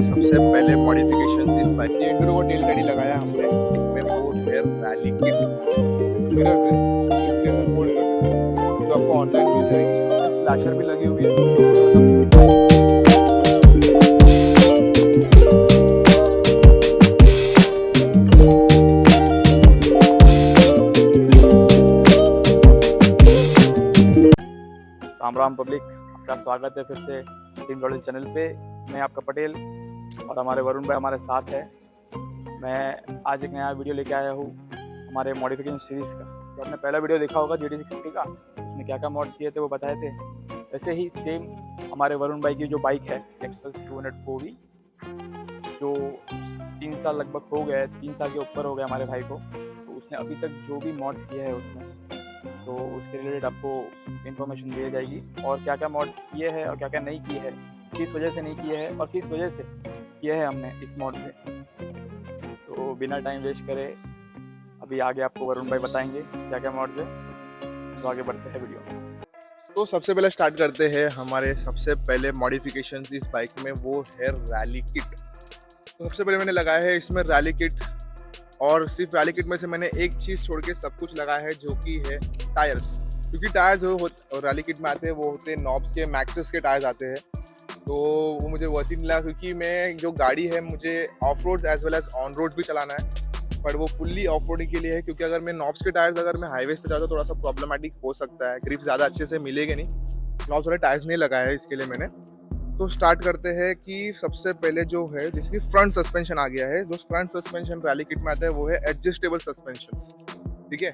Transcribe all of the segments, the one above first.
सबसे पहले मॉडिफिकेशन इस बाइक की एंड्रो को टेल गाड़ी लगाया हमने में वो है रैली किट मिरर से सिंपली ऐसा फोल्ड कर देते हैं जो आपको ऑनलाइन मिल जाएगी। फ्लैशर भी लगी हुई है। राम राम पब्लिक, आपका स्वागत है फिर से टीम लॉरेंस चैनल पे। मैं आपका पटेल और हमारे वरुण भाई हमारे साथ है। मैं आज एक नया वीडियो लेके आया हूँ हमारे मॉडिफिकेशन सीरीज़ का। तो आपने पहला वीडियो देखा होगा GT650 का, उसमें क्या क्या मॉड्स किए थे वो बताए थे। वैसे ही सेम हमारे वरुण भाई की जो बाइक है एक्सपल्स 200 4V, जो 3 साल लगभग हो गए, 3 साल के ऊपर हो गए हमारे भाई को, तो उसने अभी तक जो भी मॉड्स किए हैं उसमें, तो उसके रिलेटेड आपको इन्फॉर्मेशन दी जाएगी और क्या क्या मॉड्स किए हैं और क्या क्या नहीं किए हैं, किस वजह से नहीं किए हैं और किस वजह से किए हैं हमने इस मॉड में। तो बिना टाइम वेस्ट करे अभी आगे आपको वरुण भाई बताएंगे क्या क्या मॉड्स है। तो आगे बढ़ते हैं वीडियो। तो सबसे पहले स्टार्ट करते हैं हमारे सबसे पहले मॉडिफिकेशंस इस बाइक में, वो है रैली किट। तो सबसे पहले मैंने लगाया है इसमें रैली किट, और सिर्फ रैली किट में से मैंने एक चीज़ छोड़ के सब कुछ लगाया है जो कि है टायर्स। क्योंकि टायर्स जो रैली किट में आते हैं वो होते हैं नॉब्स के, मैक्सिस के टायर्स आते हैं, तो वो मुझे वर्थ ही नहीं लगा। क्योंकि मैं जो गाड़ी है मुझे off road as well as on road भी चलाना है, पर वो फुल्ली ऑफ रोडिंग के लिए है। क्योंकि अगर मैं नॉब्स के टायर्स अगर मैं हाईवे पे जाता थोड़ा सा प्रॉब्लमेटिक हो सकता है, ग्रिप ज़्यादा अच्छे से मिलेगा नहीं। नॉब्स वाले टायर्स नहीं लगाया है इसके लिए मैंने। तो स्टार्ट करते हैं कि सबसे पहले जो है जिसकी फ्रंट सस्पेंशन आ गया है। जो फ्रंट सस्पेंशन रैली किट में आता है वो है एडजस्टेबल सस्पेंशंस, ठीक है।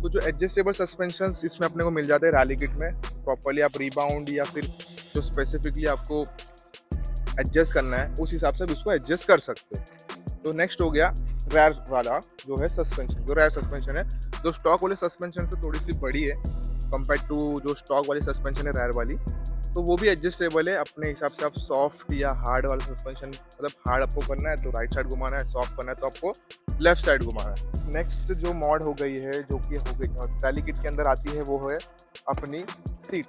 तो जो एडजस्टेबल सस्पेंशंस इसमें अपने को मिल जाते हैं रैली किट में। प्रॉपर्ली आप रिबाउंड या फिर जो स्पेसिफिकली आपको एडजस्ट करना है उस हिसाब से भी उसको एडजस्ट कर सकते हो। तो नेक्स्ट हो गया रेयर वाला जो है सस्पेंशन। जो रेयर सस्पेंशन है जो स्टॉक वाले सस्पेंशन से थोड़ी सी बड़ी है कंपेयर टू जो स्टॉक वाली सस्पेंशन है रेयर वाली, तो वो भी एडजस्टेबल है अपने हिसाब से। आप सॉफ्ट या हार्ड वाला सस्पेंशन, मतलब हार्ड आपको करना है तो राइट साइड घुमाना है, सॉफ्ट करना है तो आपको लेफ्ट साइड घुमाना है। नेक्स्ट जो मॉड हो गई है जो कि हो गई रैली किट के अंदर आती है वो है अपनी सीट।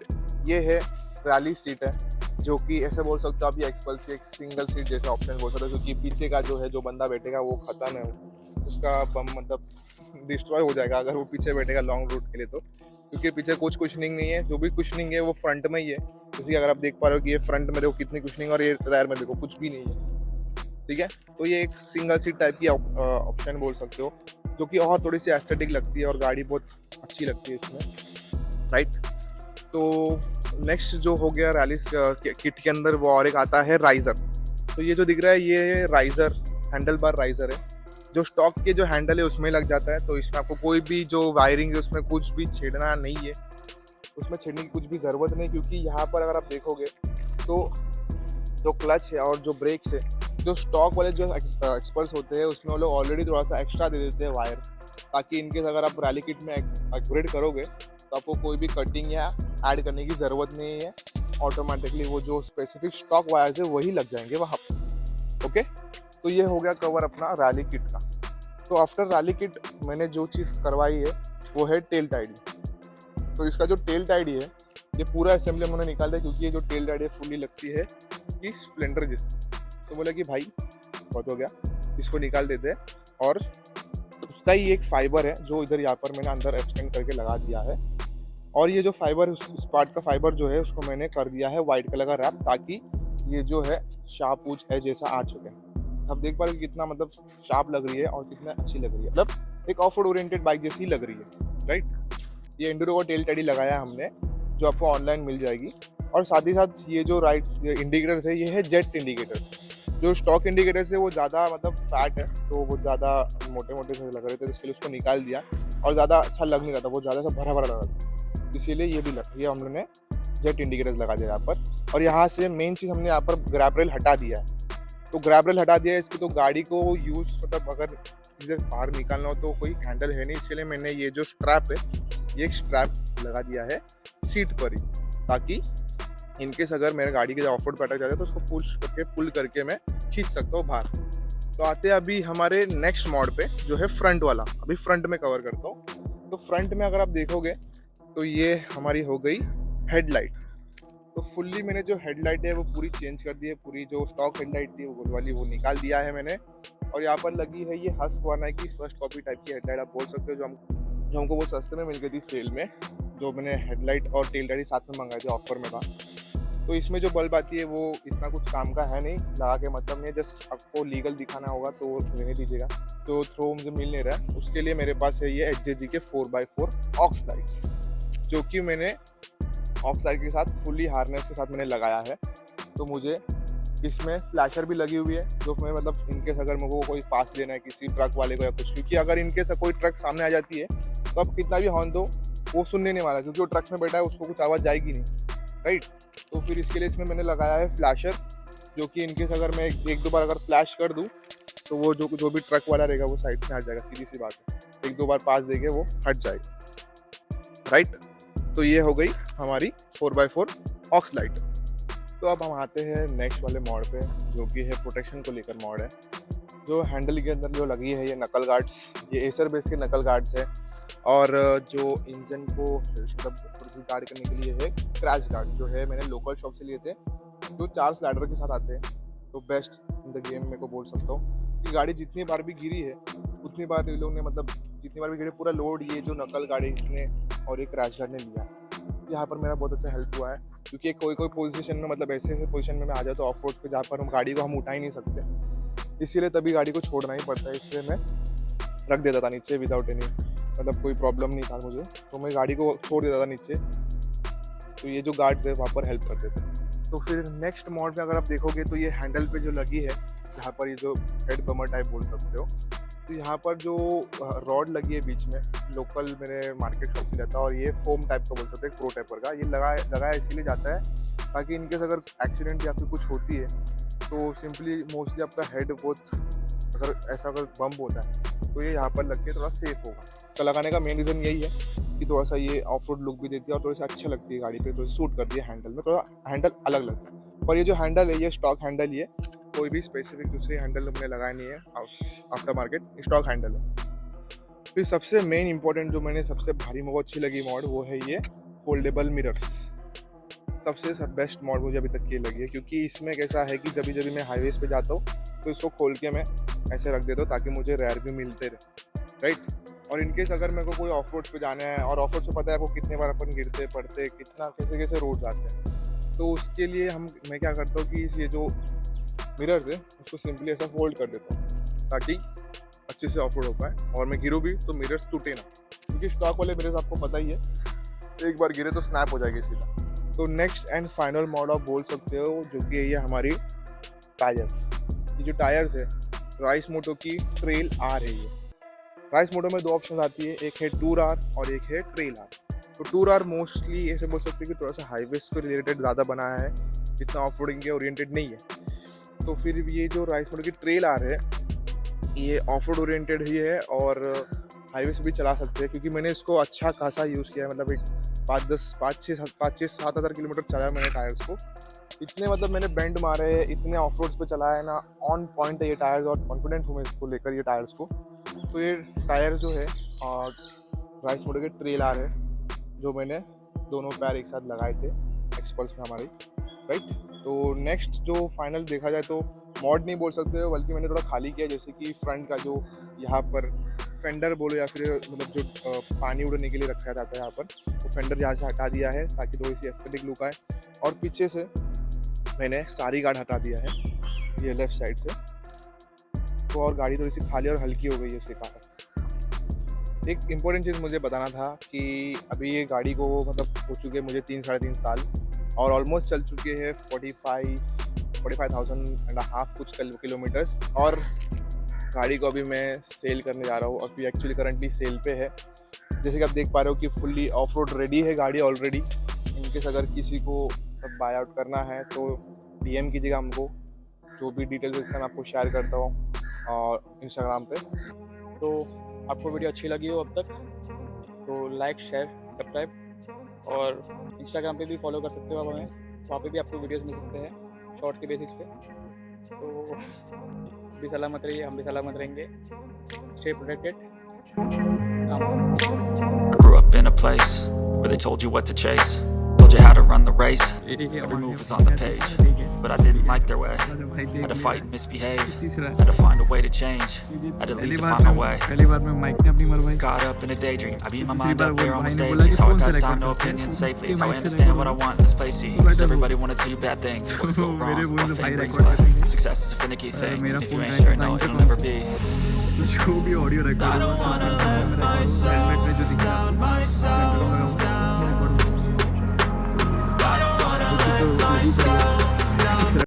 ये है रैली सीट है, जो कि ऐसे बोल सकते हो आप ये एक्सपल्स की एक सिंगल सीट जैसा ऑप्शन बोल सकते हो। क्योंकि पीछे का जो है जो बंदा बैठेगा वो खत्म है, उसका मतलब डिस्ट्रॉय हो जाएगा अगर वो पीछे बैठेगा लॉन्ग रूट के लिए। तो क्योंकि पीछे कुछ कुशनिंग नहीं है, जो भी कुशनिंग है वो फ्रंट में ही है। जैसे कि अगर आप देख पा रहे हो कि ये फ्रंट में देखो कितनी कुशनिंग और ये रेयर में देखो कुछ भी नहीं है, ठीक है। तो ये एक सिंगल सीट टाइप की ऑप्शन बोल सकते हो, जो कि और थोड़ी सी एस्थेटिक लगती है और गाड़ी बहुत अच्छी लगती है इसमें, राइट। तो नेक्स्ट जो हो गया रैली किट के अंदर वो और एक आता है राइजर। तो ये जो दिख रहा है ये राइजर, हैंडल बार राइजर है, जो स्टॉक के जो हैंडल है उसमें लग जाता है। तो इसमें आपको कोई भी जो वायरिंग है उसमें कुछ भी छेड़ना नहीं है, उसमें छेड़ने की कुछ भी ज़रूरत नहीं। क्योंकि यहाँ पर अगर आप देखोगे तो जो क्लच है और जो ब्रेक्स है, जो स्टॉक वाले जो एक्सपर्ट्स होते हैं उसमें वो लोग ऑलरेडी थोड़ा सा एक्स्ट्रा दे देते हैं वायर, ताकि इनकेस अगर आप रैली किट में अपग्रेड करोगे तो आपको कोई भी कटिंग या ऐड करने की ज़रूरत नहीं है। ऑटोमेटिकली वो जो स्पेसिफिक स्टॉक वायर्स है वही लग जाएंगे वहाँ पर, ओके। तो ये हो गया कवर अपना रैली किट का। तो आफ्टर रैली किट मैंने जो चीज़ करवाई है वो है टेल टाइडी। तो इसका जो टेल टाइडी है ये पूरा असेंबली मैंने निकाल दिया, क्योंकि ये जो टेल टाइडी फुल्ली लगती है कि स्प्लेंडर जैसे। तो बोला कि भाई बहुत हो गया, इसको निकाल देते हैं। और उसका ही एक फाइबर है जो इधर यहाँ पर मैंने अंदर एक्सटेंड करके लगा दिया है। और ये जो फाइबर उस पार्ट का फाइबर जो है उसको मैंने कर दिया है वाइट कलर का रैप, ताकि ये जो है शार्प पूछ है जैसा आ चुके हैं। आप देख पा रहे हो कितना मतलब शार्प लग रही है और कितना अच्छी लग रही है, मतलब एक ऑफ रोड ओरिएंटेड बाइक जैसी लग रही है, राइट। ये एंड्रो का टेल टाइडी लगाया हमने, जो आपको ऑनलाइन मिल जाएगी। और साथ ही साथ ये जो इंडिकेटर्स है ये है जेट इंडिकेटर्स। जो स्टॉक इंडिकेटर्स है वो ज़्यादा मतलब फैट है, तो वो ज़्यादा मोटे मोटे से लग रहे थे, तो इसके लिए उसको निकाल दिया और ज़्यादा अच्छा लग नहीं रहा था, वो ज़्यादा सा भरा भरा लग रहा था, इसीलिए ये हम लोगों ने जेट इंडिकेटर्स लगा दिया यहाँ पर। और यहाँ से मेन चीज़ हमने यहाँ पर ग्रैब रेल हटा दिया है। तो ग्रैब रेल हटा दिया है इसकी, तो गाड़ी को यूज़ मतलब अगर इधर बाहर निकालना हो तो कोई हैंडल है नहीं, इसके लिए मैंने ये जो स्ट्रैप है ये एक स्ट्रैप लगा दिया है सीट पर ही, ताकि इनकेस अगर मेरे गाड़ी के ऑफ रोड पे अटक जाता है तो उसको पुल करके मैं खींच सकता हूँ बाहर। तो आते हैं अभी हमारे नेक्स्ट मॉड पे जो है फ्रंट वाला। अभी फ्रंट में कवर करता हूँ। तो फ्रंट में अगर आप देखोगे तो ये हमारी हो गई हेडलाइट। तो फुल्ली मैंने जो हेडलाइट है वो पूरी चेंज कर दी है, पूरी जो स्टॉक हेडलाइट थी वो गोल वाली वो निकाल दिया है मैंने। और यहाँ पर लगी है ये हस्कवाना की फर्स्ट कॉपी टाइप की हेडलाइट आप बोल सकते हो, जो हमको वो सस्ते में मिल गई थी सेल में, जो मैंने हेडलाइट और टेल लाइट साथ में मंगाई थी, ऑफर में था। तो इसमें जो बल्ब आती है वो इतना कुछ काम का है नहीं, लगा के मतलब नहीं, जस्ट आपको लीगल दिखाना होगा तो लेने दीजिएगा। तो थ्रो मुझे मिल नहीं रहा है, उसके लिए मेरे पास है ये HJG के 4x4 ऑक्स लाइट्स, जो कि मैंने ऑक्स लाइट के साथ फुल्ली हार्नेस के साथ मैंने लगाया है। तो मुझे इसमें फ्लैशर भी लगी हुई है, जो मैं मतलब इनकेस अगर मेरे को कोई पास देना है किसी ट्रक वाले को या कुछ, क्योंकि अगर इनकेस कोई ट्रक सामने आ जाती है तो आप कितना भी हॉर्न दो वो सुनने नहीं वाला, क्योंकि वो ट्रक में बैठा है उसको कुछ आवाज़ जाएगी नहीं, राइट। तो फिर इसके लिए इसमें मैंने लगाया है फ्लैशर, जो कि इनकेस अगर मैं एक दो बार अगर फ्लैश कर दूँ तो वो जो भी ट्रक वाला रहेगा वो साइड में हट जाएगा, सीधी सी बात है, एक दो बार पास देके वो हट जाएगा, राइट। तो ये हो गई हमारी 4x4 ऑक्स लाइट। तो अब हम आते हैं नेक्स्ट वाले मॉड पे, जो कि है प्रोटेक्शन को लेकर मॉड है। जो हैंडल के अंदर जो लगी है ये नकल गार्ड्स, ये एसर बेस के नकल गार्ड्स है, और जो इंजन को मतलब गार्ड करने के लिए है क्रैश गार्ड, जो है मैंने लोकल शॉप से लिए थे, जो 4 स्लाइडर के साथ आते हैं। तो बेस्ट इन द गेम मेरे को बोल सकता हूँ कि गाड़ी जितनी बार भी गिरी है उतनी बार इन लोगों ने मतलब जितनी बार भी गिरे पूरा लोड ये जो नकल गाड़ी इसने और एक क्रैश गार्ड ने लिया। यहाँ पर मेरा बहुत अच्छा हेल्प हुआ है, क्योंकि कोई पोजीशन में मतलब ऐसे पोजीशन में मैं आ जाता तो ऑफ रोड पे जहाँ पर हम गाड़ी को हम उठा ही नहीं सकते, इसीलिए तभी गाड़ी को छोड़ना ही पड़ता है, इसलिए मैं रख देता था नीचे विदाउट एनी, मतलब कोई प्रॉब्लम नहीं था मुझे, तो मैं गाड़ी को छोड़ देता था नीचे। तो ये जो गार्ड्स है वहाँ पर हेल्प करते थे। तो फिर नेक्स्ट मॉड में अगर आप देखोगे तो ये हैंडल पे जो लगी है, यहाँ पर ये जो हेड बमर टाइप बोल सकते हो, तो यहाँ पर जो रॉड लगी है बीच में, लोकल मेरे मार्केट शॉप से लेता है, और ये फोम टाइप का बोल सकते हैं, प्रो टाइपर का ये लगाया इसलिए जाता है ताकि इनकेस अगर एक्सीडेंट या फिर कुछ होती है तो सिंपली मोस्टली आपका हेड बहुत अगर ऐसा अगर बम्प होता है तो ये यहाँ पर लग के थोड़ा सेफ होगा। तो लगाने का मेन रीज़न यही है कि थोड़ा सा ये ऑफ रोड लुक भी देती है और थोड़ी सी अच्छी लगती है गाड़ी पे, थोड़ी सूट करती है हैंडल में, थोड़ा हैंडल अलग लगता है। और ये जो हैंडल है ये स्टॉक हैंडल ही है, कोई भी स्पेसिफिक दूसरी हैंडल हमने लगाया नहीं है, आफ्टर मार्केट स्टॉक हैंडल है। फिर सबसे मेन इंपॉर्टेंट जो मैंने सबसे भारी मुझे अच्छी लगी मॉड वो है ये फोल्डेबल मिरर्स। सबसे बेस्ट मॉड मुझे अभी तक ये लगी है, क्योंकि इसमें कैसा है कि जब भी मैं हाईवेज पे जाता हूँ तो इसको खोल के मैं ऐसे रख देता हूँ ताकि मुझे रेयर भी मिलते रहे, राइट। और इनकेस अगर मेरे को कोई ऑफ रोड पे जाना है, और ऑफ रोड पे पता है आपको कितने बार अपन गिरते पड़ते कितना कैसे रोड जाते हैं, तो उसके लिए मैं क्या करता हूँ कि ये जो मिरर्स है उसको सिंपली ऐसा फोल्ड कर देता हूँ ताकि अच्छे से ऑफ रोड हो पाए, और मैं गिरूँ भी तो मिरर्स टूटे ना, क्योंकि स्टॉक वाले मिरर्स आपको पता ही है एक बार गिरे तो स्नैप हो जाएगी सीधा। तो नेक्स्ट एंड फाइनल मॉड आप बोल सकते हो जो कि है हमारी टायर्स। ये जो टायर्स है राइस मोटो की ट्रेल आर है। ये राइस मोटो में 2 ऑप्शन आती है, एक है टूर आर और एक है ट्रेल आर। तो टूर आर मोस्टली ऐसे बोल सकते हैं कि थोड़ा सा हाईवेज को रिलेटेड ज़्यादा बनाया है, जितना ऑफ रोडिंग के ओरिएंटेड नहीं है। तो फिर ये जो राइस मोटो की ट्रेल आर है ये ऑफ रोड ओरिएंटेड ही है और हाईवे से भी चला सकते हैं, क्योंकि मैंने इसको अच्छा खासा यूज़ किया है, मतलब एक 5-6-7 हज़ार किलोमीटर चलाया मैंने टायर्स को। इतने मतलब मैंने बेंड मारे, इतने ऑफ रोड्स पे चलाया है ना, ऑन पॉइंट है ये टायर्स, और कॉन्फिडेंट हूँ मैं इसको लेकर ये टायर्स को। तो ये टायर जो है राइस मोटो के ट्रेल आर है, जो मैंने दोनों पैर एक साथ लगाए थे एक्सपल्स में हमारी, राइट। तो नेक्स्ट जो फाइनल देखा जाए तो मॉड नहीं बोल सकते हो, बल्कि मैंने थोड़ा खाली किया, जैसे कि फ्रंट का जो यहाँ पर फेंडर बोलो या फिर मतलब जो पानी उड़ने के लिए रखा जाता है यहाँ पर, तो फेंडर यहाँ से हटा दिया है ताकि थोड़ी सी एस्थेटिक लुक आए। और पीछे से मैंने सारी गार्ड हटा दिया है ये लेफ्ट साइड से, तो और गाड़ी थोड़ी सी खाली और हल्की हो गई है उसके कारण। एक इम्पोर्टेंट चीज़ मुझे बताना था कि अभी ये गाड़ी को मतलब हो चुके मुझे 3-3.5 साल और ऑलमोस्ट चल चुके हैं 45,500 कुछ किलोमीटर्स, और गाड़ी को अभी मैं सेल करने जा रहा हूँ। अभी एक्चुअली करंटली सेल पे है, जैसे कि आप देख पा रहे हो कि फुल्ली ऑफ रोड रेडी है गाड़ी ऑलरेडी। इनकेस अगर किसी को बाय आउट करना है तो DM कीजिएगा हमको, जो भी डिटेल्स इसका मैं आपको शेयर करता हूँ और इंस्टाग्राम पे। तो आपको वीडियो अच्छी लगी हो अब तक तो लाइक शेयर सब्सक्राइब, और इंस्टाग्राम पे भी फॉलो कर सकते हो आप हमें, वहाँ पे भी आपको वीडियोस मिल सकते हैं शॉर्ट के बेसिस पे। तो भी सलामत रहिए, हम भी सलामत रहेंगे। Stay protected. I grew up in a place where they told you what to chase, told you how to run the race. Every move was on the page, but I didn't like their way. Had to fight and misbehave, had to find a way to change, had to leave to find my way. पहली बार मैं mic ने अपनी मरवाई Caught up in a daydream, I beat my दूसरी mind बार up वो there almost भाई ने daily. बोला कि So I कौन सा pass record time, no करते हैं? opinions safely. ये So I mic से understand record what I want in this place. See, तू cause कैसा everybody बोल? wanna tell you bad things. What could go मेरे wrong? बोल What से भाई fame brings, record but करेंगे। success is a finicky thing. मेरा If you phone ain't है, sure, तो no, time it'll पे never be. जो भी ऑडियो रिकॉर्ड हेलमेट में जो दिखा